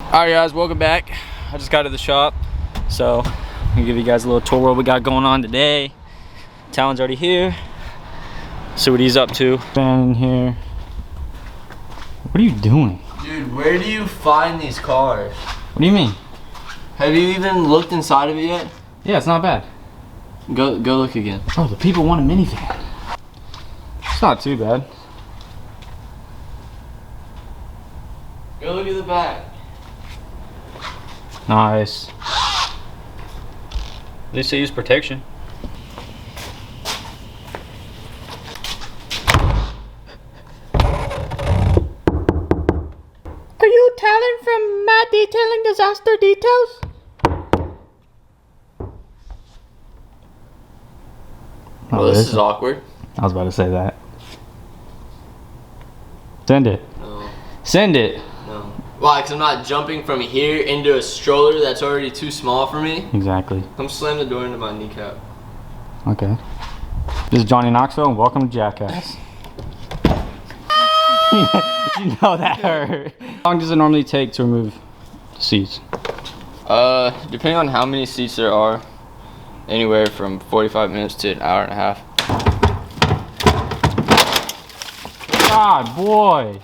Alright guys, welcome back. I just got to the shop, so I'm gonna give you guys a little tour of what we got going on today. Talon's already here. See what he's up to. Standing here. What are you doing? Dude, where do you find these cars? What do you mean? Have you even looked inside of it yet? Yeah, it's not bad. Go look again. Oh, the people want a minivan. It's not too bad. Go look at the back. Nice. At least they use protection. Are you Talon from Mad Detailing Disaster Details? Well, this is awkward. I was about to say that. Send it. No. Send it. No. Why? Because I'm not jumping from here into a stroller that's already too small for me? Exactly. Come slam the door into my kneecap. Okay. This is Johnny Knoxville, and welcome to Jackass. You know that hurt. How long does it normally take to remove the seats? Depending on how many seats there are, anywhere from 45 minutes to an hour and a half. God, boy.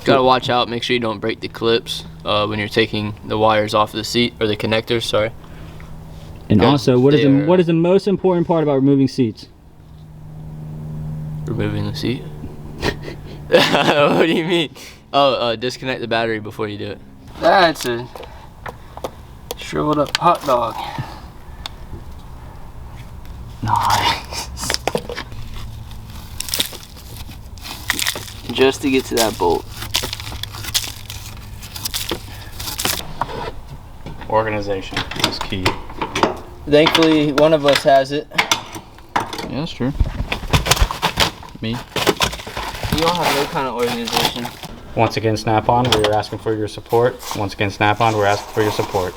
Gotta watch out, make sure you don't break the clips when you're taking the wires off the seat, or the connectors, sorry. And also, what is the most important part about removing seats? Removing the seat? What do you mean? Oh, disconnect the battery before you do it. That's a shriveled up hot dog. Nice. Just to get to that bolt. Organization is key. Thankfully, one of us has it. Yeah, that's true. Me. You don't have no kind of organization. Once again, Snap-on, we are asking for your support. Once again, Snap-on, we're asking for your support.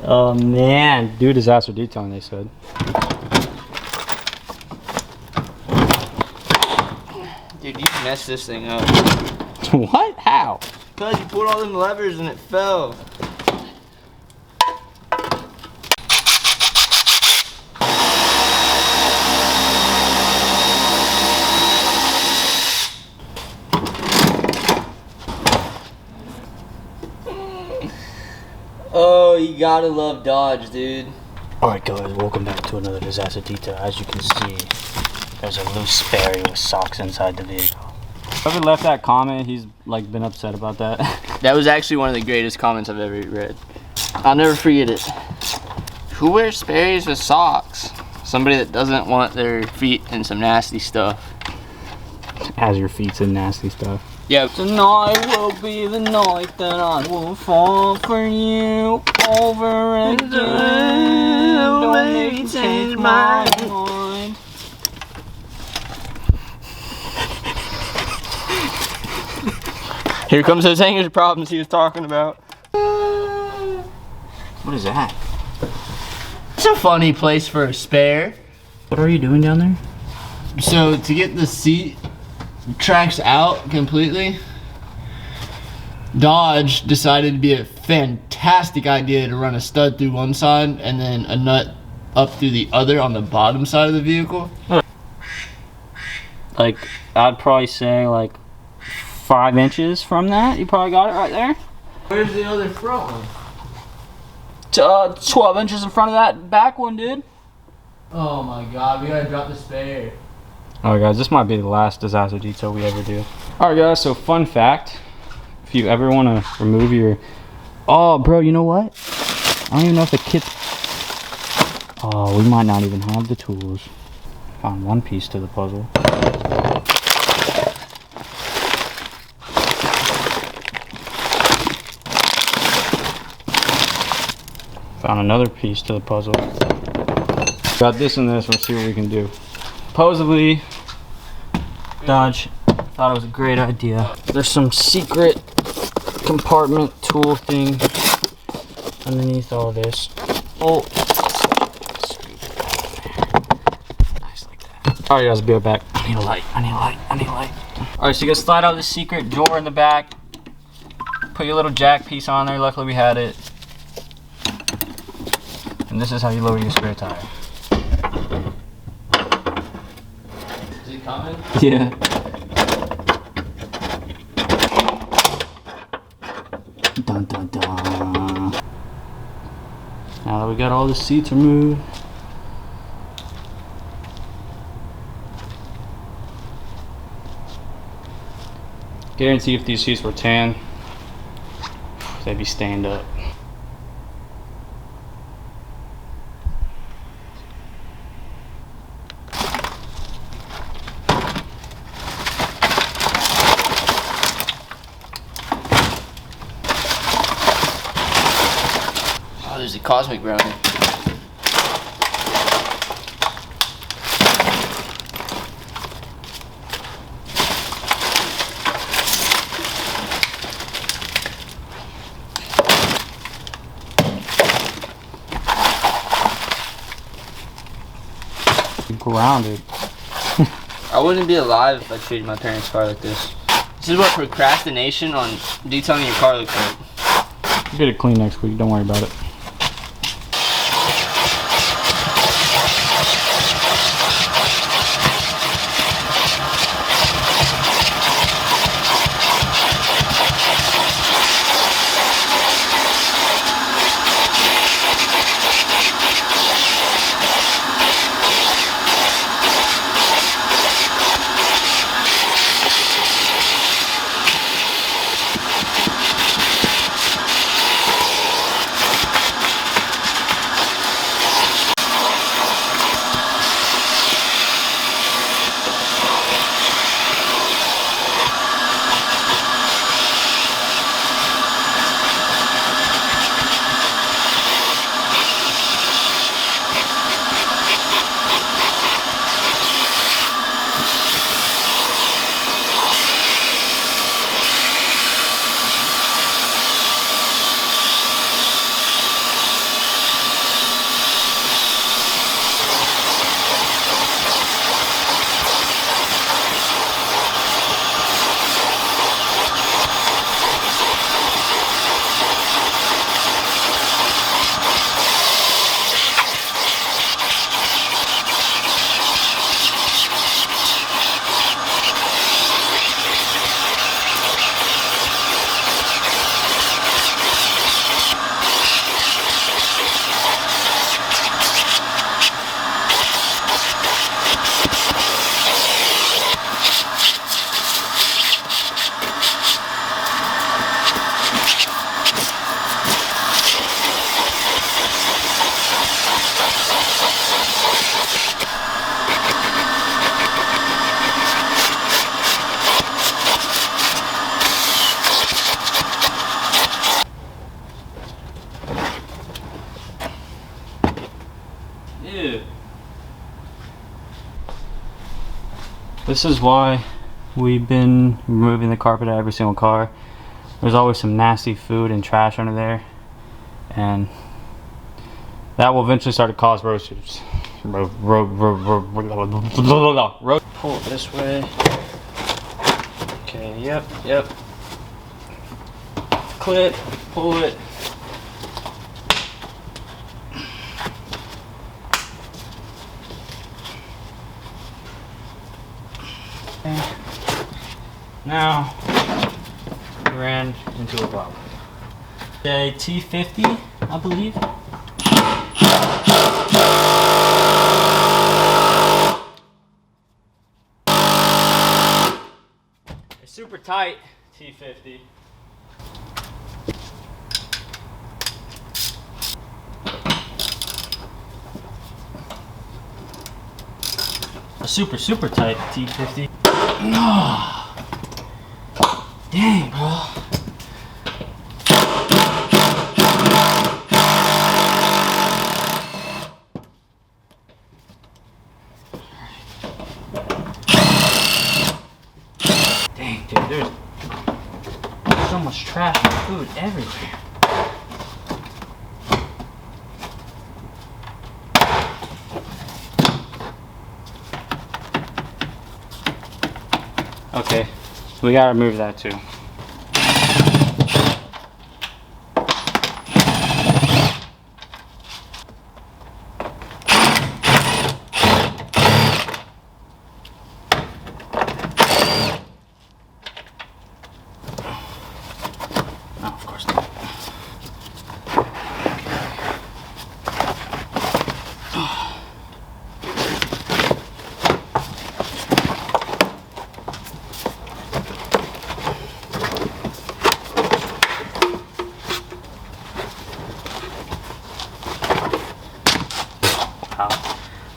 Oh man, do disaster detailing, they said. Dude, you messed this thing up. What? How? Because you pulled all them levers and it fell. Oh, you gotta love Dodge, dude. Alright guys, welcome back to another disaster detail. As you can see, there's a loose Sperry with socks inside the vehicle. Whoever left that comment, he's like been upset about that. That was actually one of the greatest comments I've ever read. I'll never forget it. Who wears Sperry's with socks? Somebody that doesn't want their feet in some nasty stuff. Has your feet's in nasty stuff. Yeah. Tonight will be the night that I will fall for you over again. Don't make me change my mind. Here comes those hangers problems he was talking about. What is that? It's a funny place for a spare. What are you doing down there? So to get the seat tracks out completely, Dodge decided to be a fantastic idea to run a stud through one side and then a nut up through the other on the bottom side of the vehicle. Like, I'd probably say like 5 inches from that. You probably got it right there. Where's the other front one? 12 inches in front of that back one, dude. Oh my god, we gotta drop the spare. Alright guys, this might be the last disaster detail we ever do. Alright guys, so fun fact. If you ever want to remove your... Oh bro, you know what? I don't even know if the kit's... Oh, we might not even have the tools. Found one piece to the puzzle. Found another piece to the puzzle. Got this and this, let's see what we can do. Supposedly, Dodge thought it was a great idea. There's some secret compartment tool thing underneath all this. Oh, nice like that. Alright guys, be right back. I need a light. Alright, so you gotta slide out the secret drawer in the back. Put your little jack piece on there. Luckily we had it. And this is how you lower your spare tire. Is it coming? Yeah. Dun dun dun. Now that we got all the seats removed. Guarantee if these seats were tan, they'd be stained up. Oh, there's a cosmic brownie. Grounded. I wouldn't be alive if I treated my parents' car like this. This is what procrastination on detailing your car looks like. We'll get it clean next week, don't worry about it. Ew. This is why we've been removing the carpet out of every single car. There's always some nasty food and trash under there, and that will eventually start to cause road issues. Pull it this way. Okay, yep. Clip, pull it. Okay. Now, we ran into a problem. A T50, I believe. It's super tight, T50. A super tight T50. Dang, bro. Dang, dude, there's so much trash and food everywhere. Okay, So we gotta remove that too.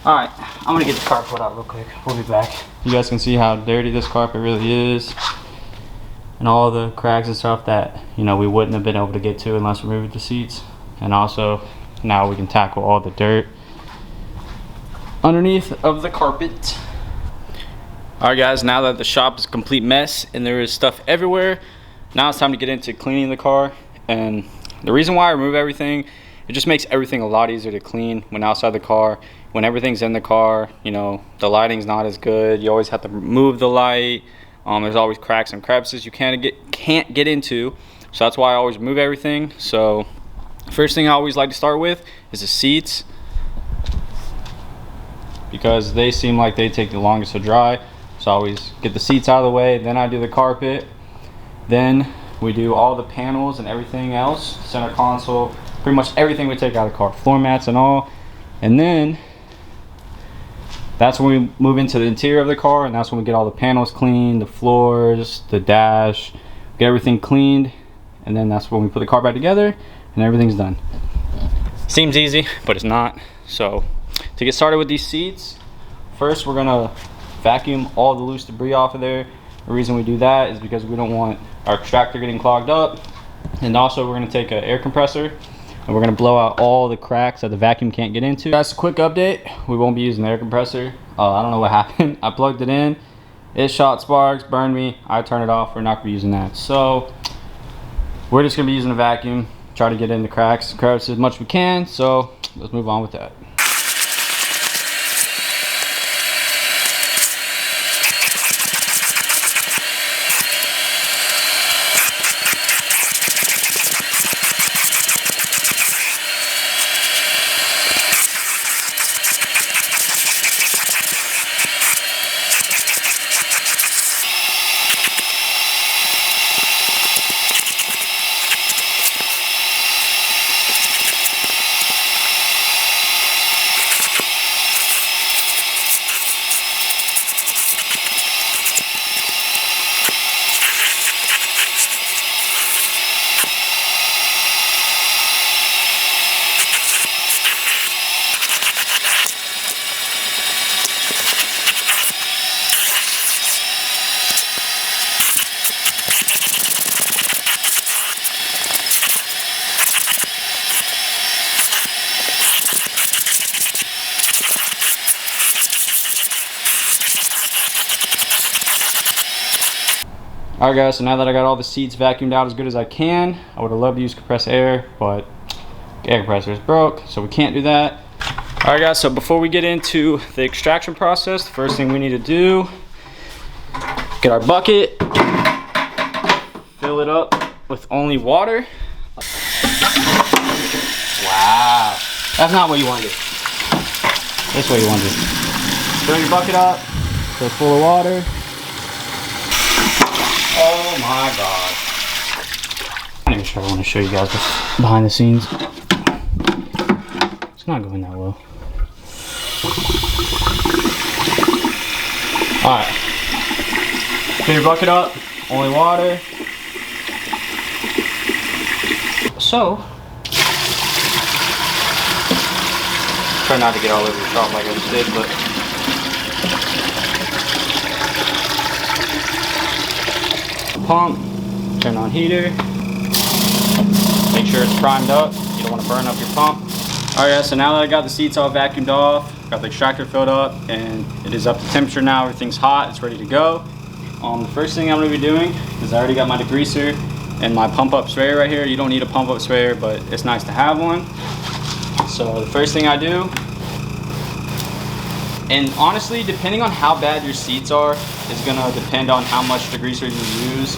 Alright, I'm gonna get the carpet out real quick. We'll be back. You guys can see how dirty this carpet really is. And all the cracks and stuff that, you know, we wouldn't have been able to get to unless we removed the seats. And also, now we can tackle all the dirt underneath of the carpet. Alright guys, now that the shop is a complete mess and there is stuff everywhere, now it's time to get into cleaning the car. And the reason why I remove everything, it just makes everything a lot easier to clean when outside the car. When everything's in the car, you know, the lighting's not as good. You always have to remove the light. There's always cracks and crevices you can't get into. So that's why I always remove everything. So first thing I always like to start with is the seats, because they seem like they take the longest to dry. So I always get the seats out of the way, then I do the carpet, then we do all the panels and everything else, center console, pretty much everything we take out of the car, floor mats and all. And then that's when we move into the interior of the car, and that's when we get all the panels cleaned, the floors, the dash, get everything cleaned, and then that's when we put the car back together and everything's done. Seems easy, but it's not. So to get started with these seats, first we're gonna vacuum all the loose debris off of there. The reason we do that is because we don't want our extractor getting clogged up. And also we're gonna take an air compressor and we're gonna blow out all the cracks that the vacuum can't get into. That's a quick update. We won't be using the air compressor. I don't know what happened. I plugged it in, it shot sparks, burned me. I turned it off. We're not gonna be using that. So we're just gonna be using a vacuum, try to get in the cracks and crevices as much as we can. So let's move on with that. Alright guys, so now that I got all the seats vacuumed out as good as I can, I would have loved to use compressed air, but the air compressor is broke, so we can't do that. Alright guys, so before we get into the extraction process, the first thing we need to do, get our bucket, fill it up with only water. Wow, that's not what you want to do. That's what you want to do. Fill your bucket up, fill full of water. Oh my god. I'm not even sure I want to show you guys this behind the scenes. It's not going that well. Alright. Fill your bucket up, only water. So, try not to get all over the shop like I just did, but pump, turn on heater, make sure it's primed up, you don't want to burn up your pump. Alright, so now that I got the seats all vacuumed off, got the extractor filled up, and it is up to temperature now, everything's hot, it's ready to go. The first thing I'm going to be doing is I already got my degreaser and my pump up sprayer right here. You don't need a pump up sprayer, but it's nice to have one. So the first thing I do And honestly, depending on how bad your seats are, is gonna depend on how much degreaser you use.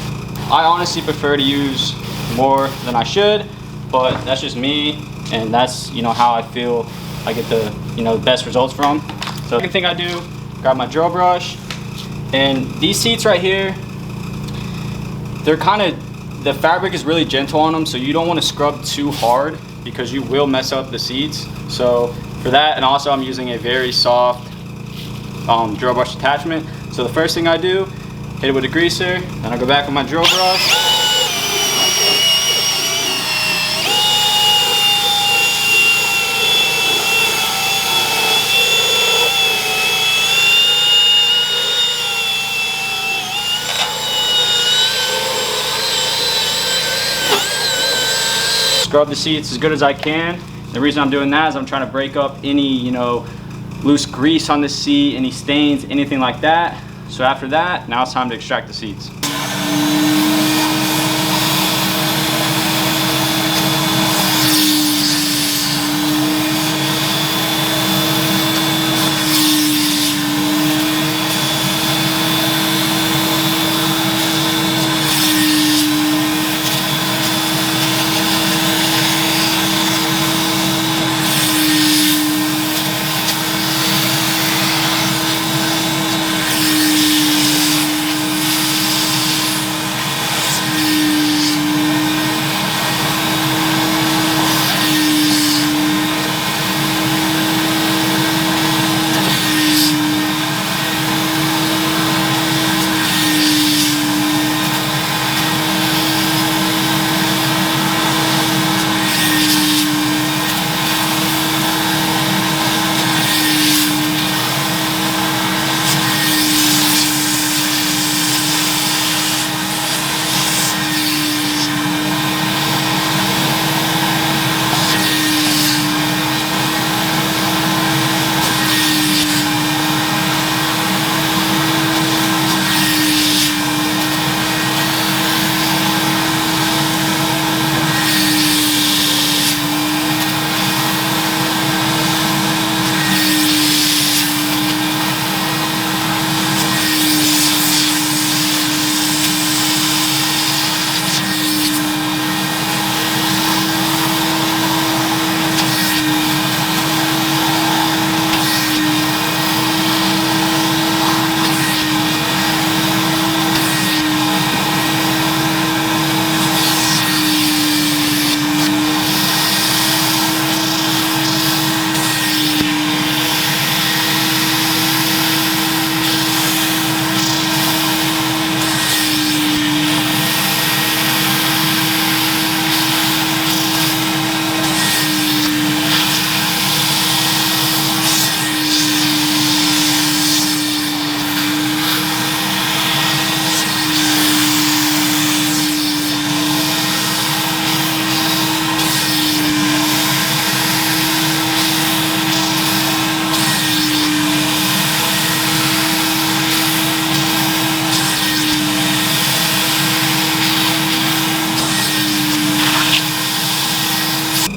I honestly prefer to use more than I should, but that's just me, and that's, you know, how I feel I get the, you know, the best results from. So the second thing I do, grab my drill brush, and these seats right here, they're kind of, the fabric is really gentle on them, so you don't want to scrub too hard because you will mess up the seats. So for that, and also I'm using a very soft drill brush attachment. So the first thing I do, hit it with a greaser, then I go back with my drill brush. Scrub the seats as good as I can. The reason I'm doing that is I'm trying to break up any, you know, loose grease on the seat, any stains, anything like that. So after that, now it's time to extract the seats.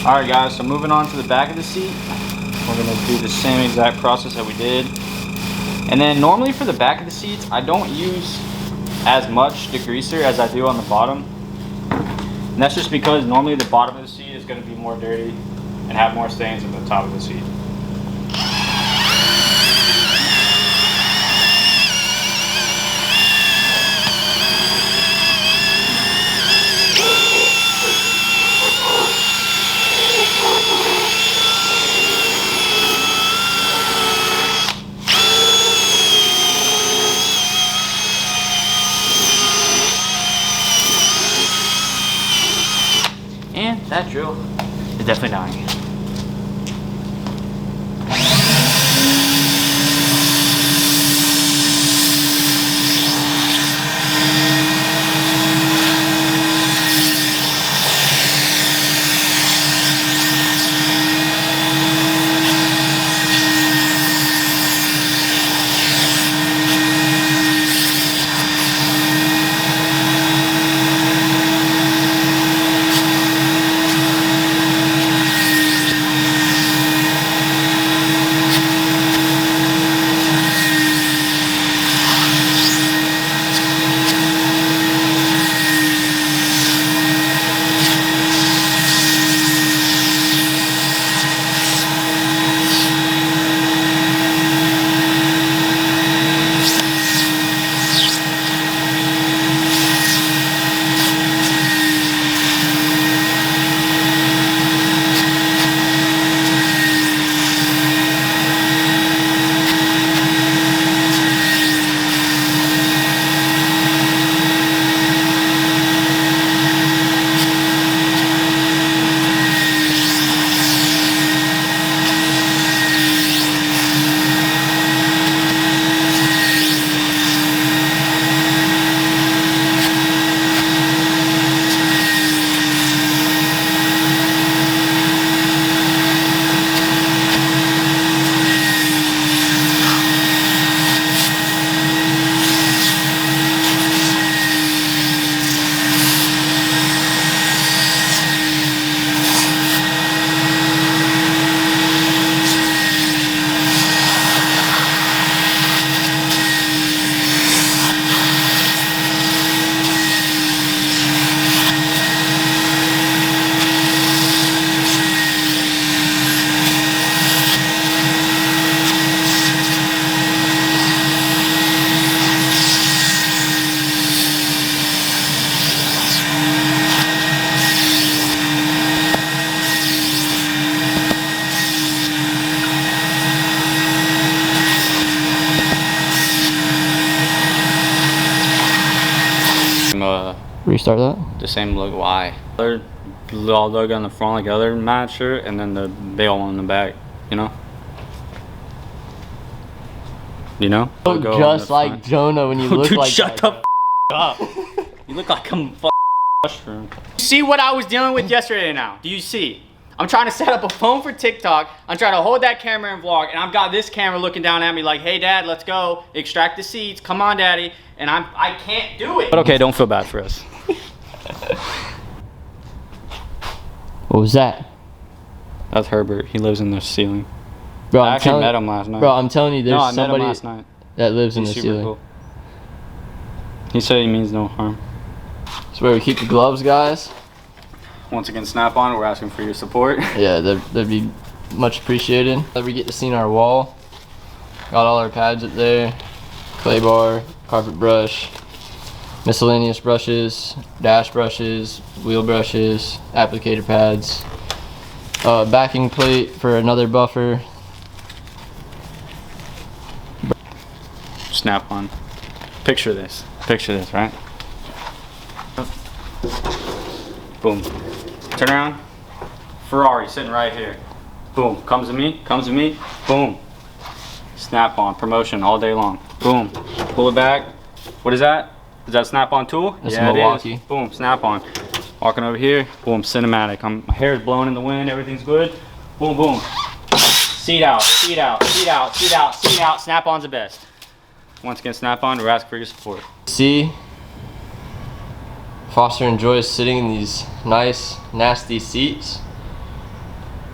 Alright guys, so moving on to the back of the seat, we're going to do the same exact process that we did. And then normally for the back of the seats, I don't use as much degreaser as I do on the bottom. And that's just because normally the bottom of the seat is going to be more dirty and have more stains than the top of the seat. And that drill is definitely dying. Restart that. The same look. Why? Other logo on the front like the other matte shirt, and then the bail on the back. You know. You know. Look just like Jonah when you look Dude, like shut that. the up. You look like I'm mushroom. You see what I was dealing with yesterday now? Do you see? I'm trying to set up a phone for TikTok. I'm trying to hold that camera and vlog, and I've got this camera looking down at me like, hey dad, let's go. Extract the seeds. Come on, daddy. And I can't do it. But okay, don't feel bad for us. What was that? That's Herbert. He lives in the ceiling. Bro, I actually met him last night. Bro, I'm telling you, there's I met him somebody last night. that lives in He's the super ceiling. cool. He said he means no harm. That's where we keep the gloves, guys. Once again, Snap-on, we're asking for your support. Yeah, that'd be much appreciated. That we get to see our wall. Got all our pads up there. Clay bar, carpet brush, miscellaneous brushes, dash brushes, wheel brushes, applicator pads, backing plate for another buffer. Snap-on. Picture this. Picture this, right? Boom. Turn around. Ferrari sitting right here. Boom. Comes to me. Comes to me. Boom. Snap-on. Promotion all day long. Boom. Pull it back. What is that? Is that Snap-on tool? That's yeah, a Milwaukee. it is. Boom. Snap-on. Walking over here. Boom. Cinematic. My hair is blowing in the wind. Everything's good. Boom. Boom. Seat out. Seat out. Seat out. Seat out. Seat out. Snap-on's the best. Once again, Snap-on, we're asking for your support. See, Foster enjoys sitting in these nice, nasty seats.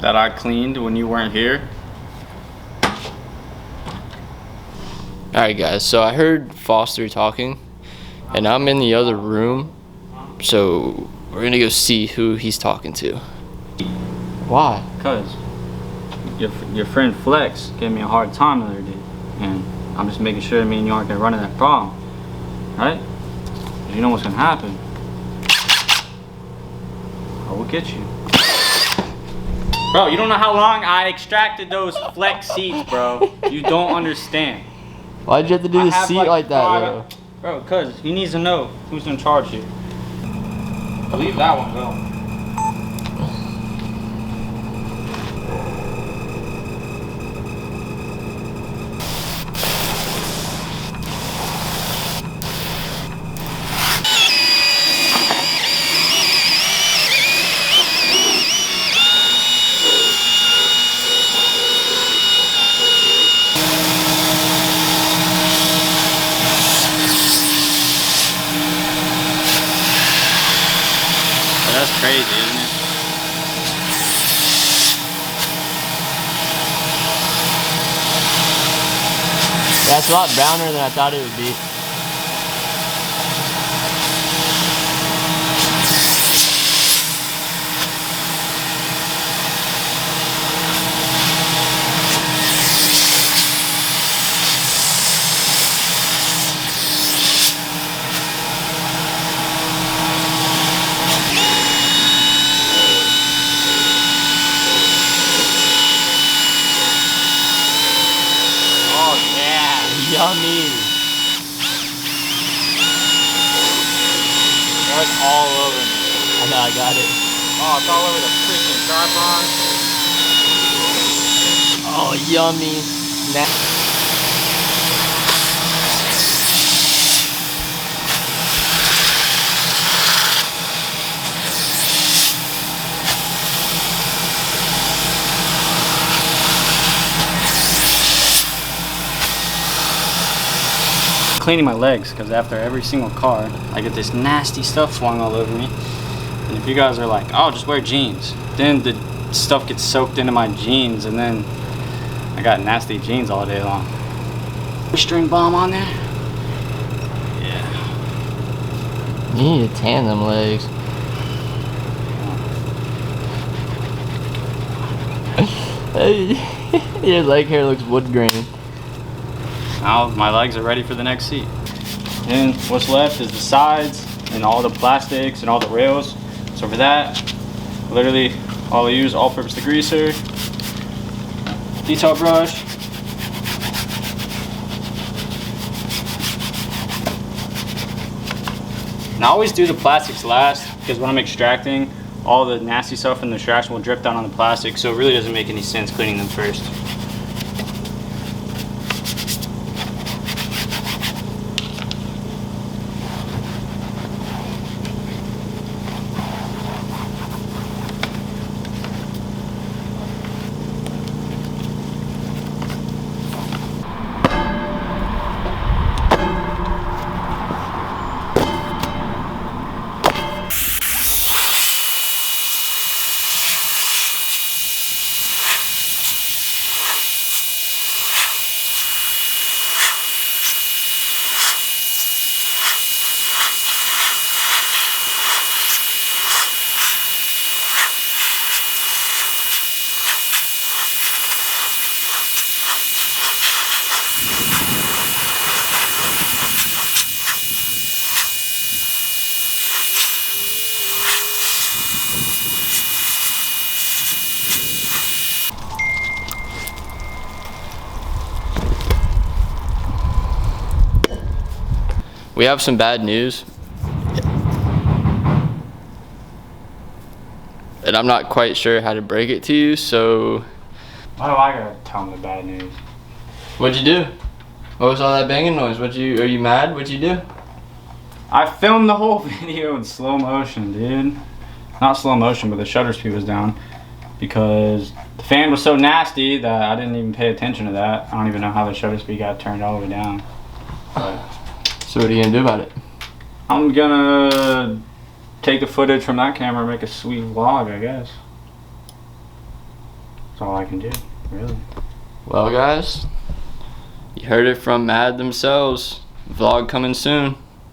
That I cleaned when you weren't here. Alright guys, so I heard Foster talking, and I'm in the other room, so we're gonna go see who he's talking to. Why? Because your friend Flex gave me a hard time the other day, and I'm just making sure me and you aren't gonna run into that problem, right? You know what's gonna happen. I will get you. Bro, you don't know how long I extracted those Flex seats, bro. You don't understand. Why'd you have to do the seat like that, though? Bro, cause he needs to know who's in charge here. Leave that one go. That's crazy, isn't it? That's a lot browner than I thought it would be. Yummy. That's all over me. I know, I got it. Oh, it's all over the freaking Caravan. Oh, yummy. Cleaning my legs because after every single car I get this nasty stuff flung all over me, and if you guys are like, oh, just wear jeans, then the stuff gets soaked into my jeans and then I got nasty jeans all day long. String bomb on there. Yeah, You need to tan them legs. Your leg hair looks wood grain. now my legs are ready for the next seat. And what's left is the sides and all the plastics and all the rails. So for that, literally all I use all-purpose degreaser, detail brush, And I always do the plastics last because when I'm extracting, all the nasty stuff in the extraction will drip down on the plastic, so it really doesn't make any sense cleaning them first. We have some bad news. And I'm not quite sure how to break it to you, so... Why do I gotta tell them the bad news? What'd you do? What was all that banging noise? Are you mad? What'd you do? I filmed the whole video in slow motion, dude. Not slow motion, but the shutter speed was down because the fan was so nasty that I didn't even pay attention to that. I don't even know how the shutter speed got turned all the way down. But So what are you gonna do about it? I'm gonna take the footage from that camera and make a sweet vlog, I guess. That's all I can do, really. Well, guys, you heard it from Mad themselves. Vlog coming soon.